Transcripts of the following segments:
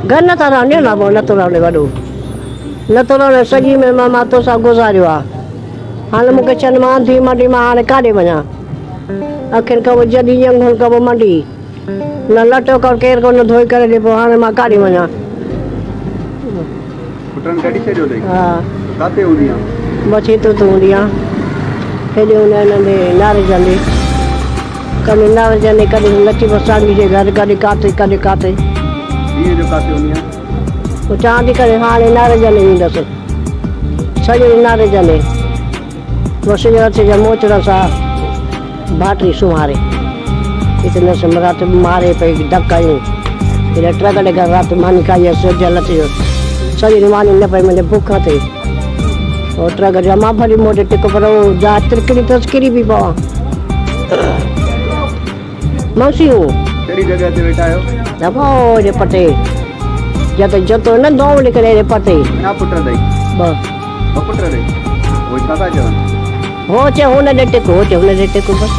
घर नथा रहंदे न पोइ नथो रहंदे वॾो नथो रहंदे सॼी में मां तोसां गुज़ारियो आहे हाणे मूंखे चवनि मां थी मंडी मां हाणे काॾे वञा आख़िर कबो जॾहिं ॼंग कबो मंडी न लटो कर केरु कोन धोई करे ॾे पोइ हाणे मां काॾे वञा हा मछी तूं हूंदी आहे हेॾे हुन नंढे नारे जंदे कॾहिं नारे जंदे कॾहिं लची बसांगी जे घर कॾहिं काथे पोइ चवां थी करे हाणे नारे जंदे ईंदसि सॼो नारे जंदे बस जे हथ जा मोचड़ सां बाटरी सुम्हारे इतने से रात मारे पे धक्कायूं फिर ट्रक ले कर रात मानी खाई सोचा लती सही मानी न पे मैंने भूखा थे और ट्रक जमा भरी मोटे टिक पर जा तिरकड़ी तस्करी भी पावा मौसी हूँ तेरी जगह पे बैठा हो दबो रे पटे जतो न दो निकले रे पटे ना पुत्र दई पुत्र दई वो छाता जवन हो चे होने दे टिको बस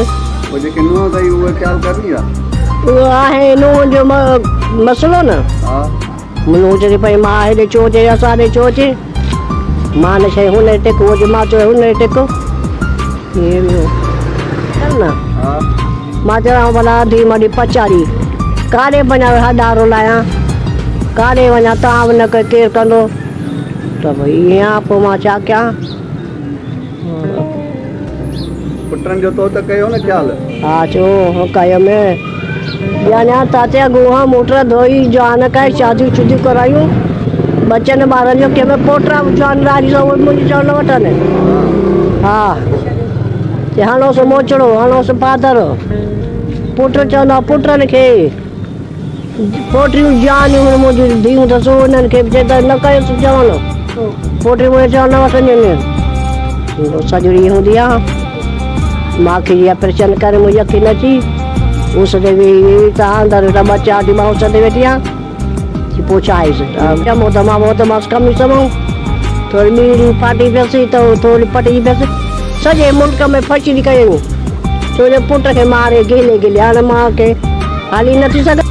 वो जेके नो दई वो ख्याल करनी है वो आहे नो जो मसलो न हां मनो जे भाई मां हेॾे चोचे असां चोचे मां न शइ हुन टिको जो मां चयो हुन टिको ये न हां मां चवां भला धी मडी पचारी काॾे वञा हॾारो लायां काॾे वञा तव्हां न केरु कंदो त भई ईअं पोइ मां छा कयां पुटन जो तो कयो न ख्याल हा चो हो कयो में ॼाणा ताते गोहा मोटर धोई जान का शादी शुदी करायूं बच्चन ॿारनि जो कंहिंमें पोटा जवान राजी सां मुंहिंजी चवण न वठनि हा ते हणोसि मोचड़ो हणोसि पादर पुट चवंदा पुटनि खे पोटियूं जानियूं मुंहिंजियूं धीअरूं अथसि उन्हनि खे बि चए त न कयोसि चवनि पोटियूं मुंहिंजे चवण न वठंदियूं आहिनि सॼी हूंदी आहे मांखे इहा परेशान करे मुंहिंजी अखि न अची उस ते वेही तव्हां अंदरि डॿा चाटी मां उस ते वेठी आहियां पोइ छा आईसि चमो त मां वो त मां कमी समाऊं थोरी ॿीड़ी फाटी पियसि त थोरी पटी पियसि सॼे मुल्क में फचड़ी कयूं छो जो पुट खे मारे गेले हाणे मां खे हाली नथी सघां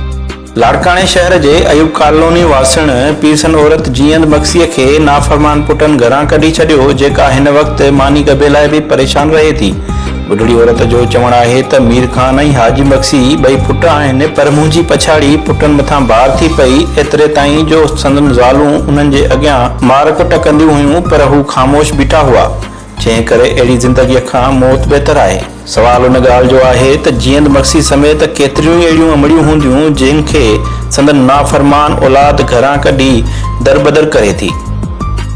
लाड़काणे शहर जे अयूब कॉलोनी वासण पीरसन औरत जीअंद बक्सीअ खे नाफरमान पुटनि घरां कढी छॾियो जेका हिन वक़्तु मानी गबे लाइ बि परेशान रहे थी बुढ़ड़ी औरत जो चवणु आहे त मीर खान ऐं हाजी बक्सी ॿई पुट आहिनि पर मुंहिंजी पछाड़ी पुटनि मथां बार थी पई एतिरे ताईं जो संदन ज़ालूं उन्हनि जे अॻियां मार कुट कंदियूं हुयूं पर हू ख़ामोश बीठा हुआ जंहिं करे अहिड़ी ज़िंदगीअ खां मौत बहितर आहे सवाल उन ॻाल्हि जो आहे त जीअंद बक्सी समेत केतिरियूं ई अहिड़ियूं अमड़ियूं हूंदियूं जिन खे संदन नाफरमान औलाद घरां कढी दरबदर करे थी।